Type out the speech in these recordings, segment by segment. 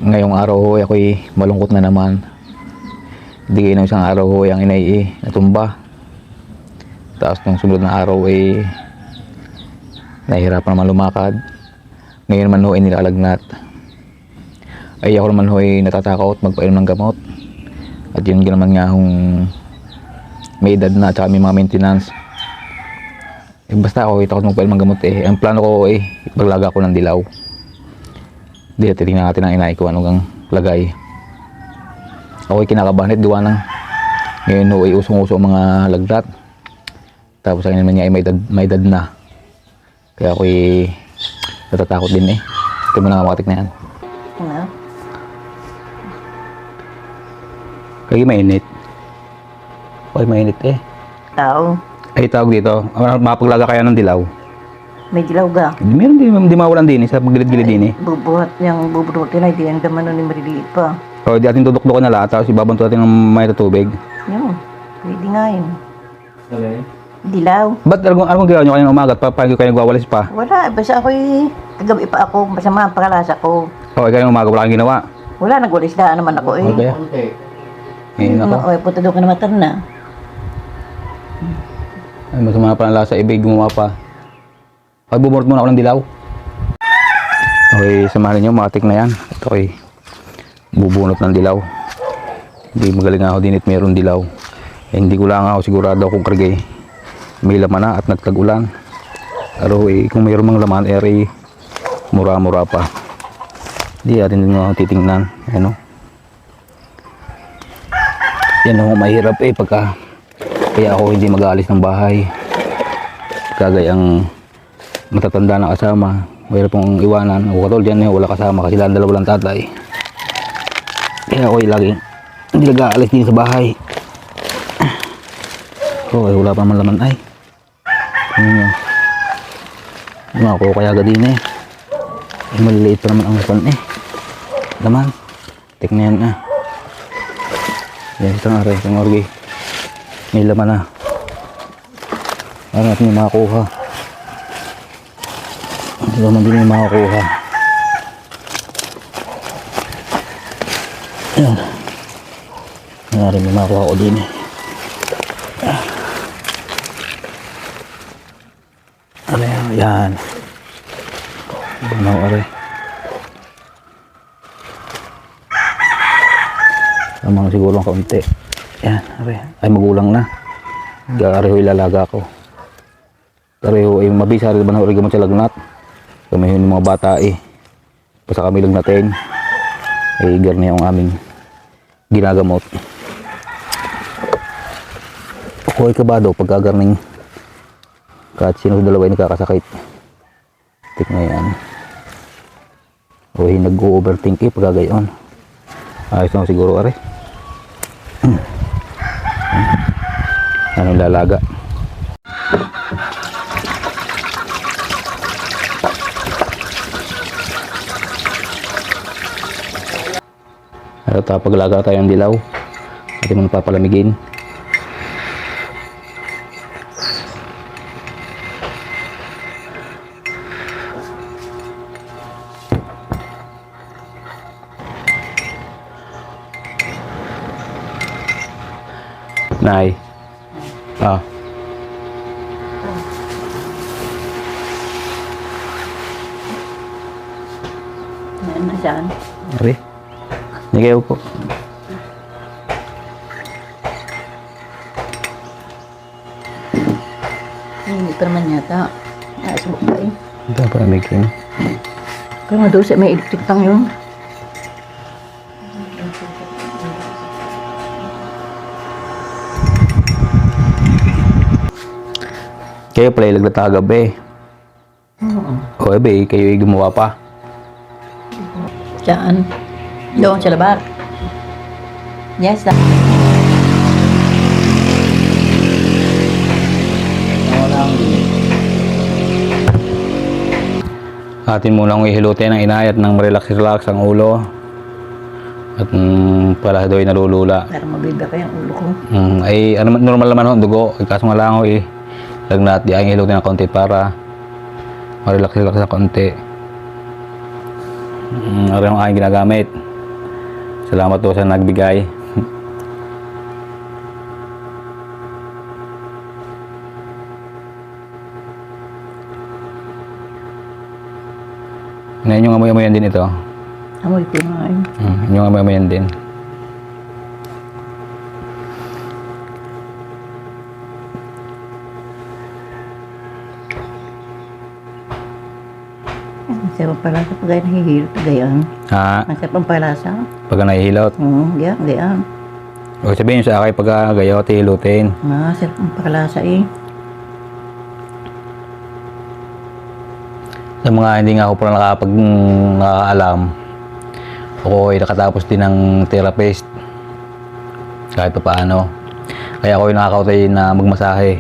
Ngayong araw ho ako'y malungkot na naman. Hindi ng isang araw ho ang inay natumba. Tapos ng sunod na araw nahihirapan naman lumakad. Ngayon naman ho ay nilalagnat. Ay ako naman ho ay natatakot magpainom ng gamot. At yun naman nga hong may edad na at saka may mga maintenance. Basta ako takot magpainom ng gamot Ang plano ko ipaglaga ko ng dilaw. Hindi, titingnan natin ang inay ko anong lagay. Ako'y kinakabahan at gawa ng ngayon ho ay usong-uso ang mga lagnat. Tapos ang naman niya ay may edad na. Kaya ako'y natatakot din Ito mo na kamatik na yan. Ano? Kaya mainit. Okay, mainit Tao. Ay tawag dito, mapaglaga kaya ng dilaw. May dilaw ga. Meron di mawalan din sa gilid-gilid din Bubuhat yung bubunutin ay di ang daman nun ni maliliit pa. O di ating tudok-dukon na lahat tapos ibabanto natin ng may tubig. Yun. Pwede nga yun. Dilaw. Ba't anong ginawa nyo kanina umaga at paano kayo nagwawalis pa? Wala. Basta ako'y kagabi pa ako. Masama ang pakalasa ko. O kayo umaga wala kang ginawa? Wala. Nagwalis daan naman ako Okay. Ngayon ako. Oy, punta doon ka na materna. Ay, masama pa ng lasa, ibig gumawa pa. Okay, bubunot muna ako ng dilaw. Okay, samahan nyo, matik na yan. Ito ay bubunot ng dilaw. Hindi magaling ako din at mayroon dilaw. Hindi ko lang ako sigurado kung kargay. May laman na at nagtag-ulan. Pero kung mayroon mga laman, mura-mura pa. Hindi natin din ako titingnan. Ano? Yan ako mahirap pagka kaya ako hindi mag-aalis ng bahay. Kagayang matatanda na kasama, mayroon pong iwanan. Ako katol dyan wala kasama kasi lang dalawa lang tatay. Kaya ako laging hindi nag-aalis din sa bahay. Wala pa naman laman tingnan nyo. Ako kaya gadin maliliit pa naman ang pan laman. Tignan yan yan itong aray, itong orgi. May laman na. Ano natin yung makakuha. Laman din yung makakuha. Yan. Yan rin yung makakuha ko din Aray, yan. Ano aray. Tamang siguro ang kaunti. Yan, aray. Ay magulang na. Areho ilalaga ko. Areho mabisa rin ba na gamot sa lagnat. Kami yung mga bata basta kami lagnatin. Garni yung aming ginagamot. Ako ay kabado pagkagarning kahit sino sa dalawa ay nakakasakit. Tignan yan. O nag-overthink pagkagayon. Ayos na siguro aray. Ano lalaga. At paglaga tayo ng dilaw atin mong papalamigin. Nay. Nasaan? Ari. Nagayaw po. Hindi pa naman yata. Nasubok pa Ito pa namigin. Kaya nga doon may electric tang yun. Kayo pala ilaglat na kagabi. O kayo gumawa pa. Saan? Doon sa labar. Yes, Atin munang ihilutin ang inay at nang relax ang ulo. At para daw ay nalulula. para mabiba pa yung ulo ko. Ay ano, normal naman ho, dugo. Kaso nga lang ho lagnat. Di ay hilutin ng konti para ma-relax na konti. Ano yung aking ginagamit. Salamat po sa nagbigay. Ngayon yung amoy-amoyan din ito. Amoy ko nga eh. Yung amoy-amoyan din. Masarap ang palasa pag ay nahihilot. Gayaan. Ha? Masarap ang palasa. Pagka nahihilot. Oo, gayaan. O sabihin sa akin pagka gayo, hilutin. Masarap ang palasa eh. Sa mga hindi nga ako pala nakakaalam, ako ay nakatapos din ng therapist. Kahit pa paano. Kaya ako ay nakakautay na magmasahe.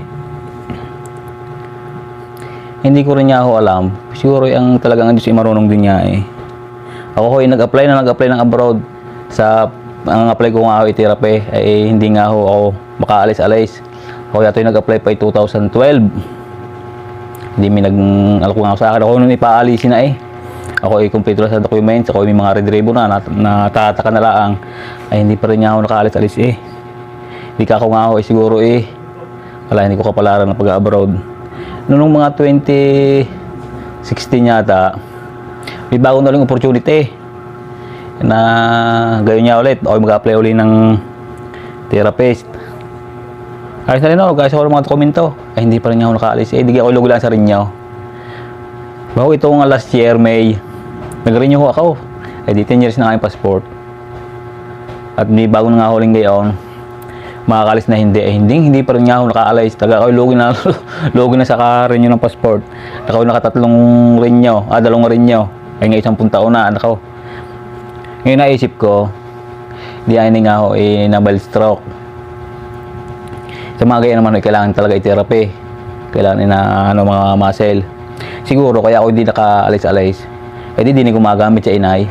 Hindi ko rin niya ako alam. Siguro ang talagang Diyos ay marunong din niya eh. Ako ay nag-apply ng abroad. Ang apply ko nga ako i-therapy ay hindi nga ako makaalis-alis. Ako yata yung nag-apply pa 2012. Hindi may nag-alko nga ako sa akin. Ako nung ipaalisin na eh. Ako ay complete sa documents. Ako ay may mga red ribbon na natataka na lang. Ay hindi pa rin niya ako nakaalis-alis eh. Hindi ka ako nga ako eh siguro eh. Wala, hindi ko kapalaran na pag-abroad. Noong mga 2016 yata, may bagong daling opportunity na gayon niya ulit. Ako mag-apply ulit ng therapist. Ayos na rin ako, guys, ako ng mga dokumento. Ay, hindi pa rin ako nakaalis. Eh, di ako lugulan sa rinyo. Bago ito nga last year, May, nag-renew ako. Ay, di 10 years na aking passport. At may bago na nga huling gayon, makakalis na hindi. Eh, hindi pa rin nga ako nakaalis. Taga ako lugi na sa ka-renew ng passport. Ako nakatatlong renew, dalawang renew. Ay, nga 10 taon na, anak ko. Ngayon naisip ko, di ay nga ako na-bile stroke. Sa mga ganyan naman, kailangan talaga i-therapy. Kailangan na mga muscle. Siguro, kaya ako hindi nakaalis-alis. Eh, di gumagamit sa inay.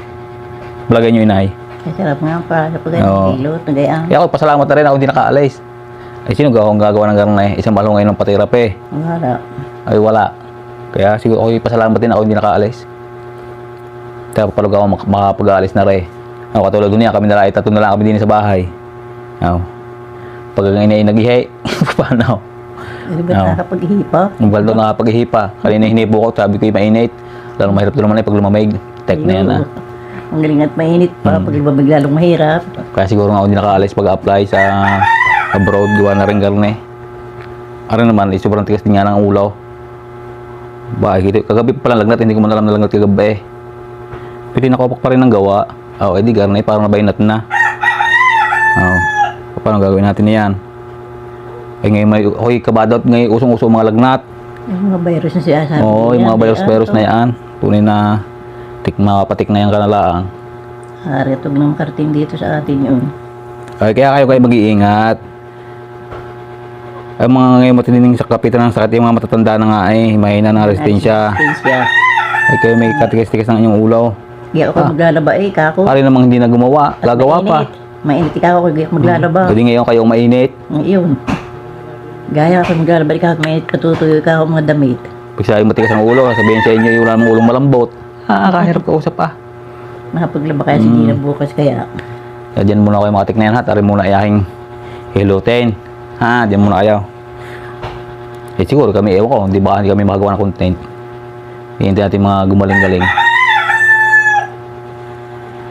Balagay nyo inay. Masarap nga ang palasa pag ay Oo. nahihilot. Gayaan. Kaya ako, pasalamat na rin ako hindi nakaalis. Ay, sino akong gagawa ng gano'n eh? Isang balong ngayon ng pa-therapy. Wala. Ay, wala. Kaya siguro ako, pasalamat din ako hindi nakaalis. Kaya palug ako makapag-aalis na rin. Ako, katulad niya, kami na lang, tatlo na lang kami din sa bahay. Ako. Pag ngayon nag-ihi, paano? Hindi ba nakakapag-ihipa? Yung baldo nakapag-ihipa. Kanina hinipo ko, sabi ko yung mainit. Lalo mahirap doon naman pag lumamig. Tek na yan ah. Ang galing at mainit pa. Pag ibabig lalong mahirap. Kaya siguro nga ako hindi nakaalis pag-apply sa abroad. Gawa na rin garne. Ano naman, sobrang tigas din nga ng ulaw. Bakit? Kagabi pa lang lagnat, hindi ko man alam na lagnat kagabi. Pero nakapak pa rin ng gawa. Edi garne, parang nabainat na. Paano gagawin natin yan? Eh ngayon may kabadot ngayon usong-uso mga lagnat. Yung mga virus na siya sabi. Oo, yung mga virus na yan. Tunay na mapatik na yan kanalaan. Haritog ng karting dito sa atin yun. Kaya kayo mag-iingat. Ang mga ngayon matinding sa kapitan ng sakit, yung mga matatanda na nga mahina ng resistensya. Ay kayo may katigas-tigas ng inyong ulaw. Hindi ako maglalaba kako. Pari namang hindi na gumawa, gagawa pa. Mainit ikaw ako maglalaba. Pwede ngayon kayong mainit. Ngayon. Gaya ako maglalaba ikaw mainit katutuyo ikaw mga damit. Pag sa'yo matigas ang ulo, sabihin sa inyo yung wala mong ulong malambot. Kahirap ka usap pa. Makapaglaba kaya sige na bukas kaya. Kaya dyan muna kayo makatik na yan ha. Tari muna iyahing hilutin. Dyan muna kayo. Siguro kami, ewan ko, hindi kami makagawa ng content. Hihintay natin mga gumaling-galing.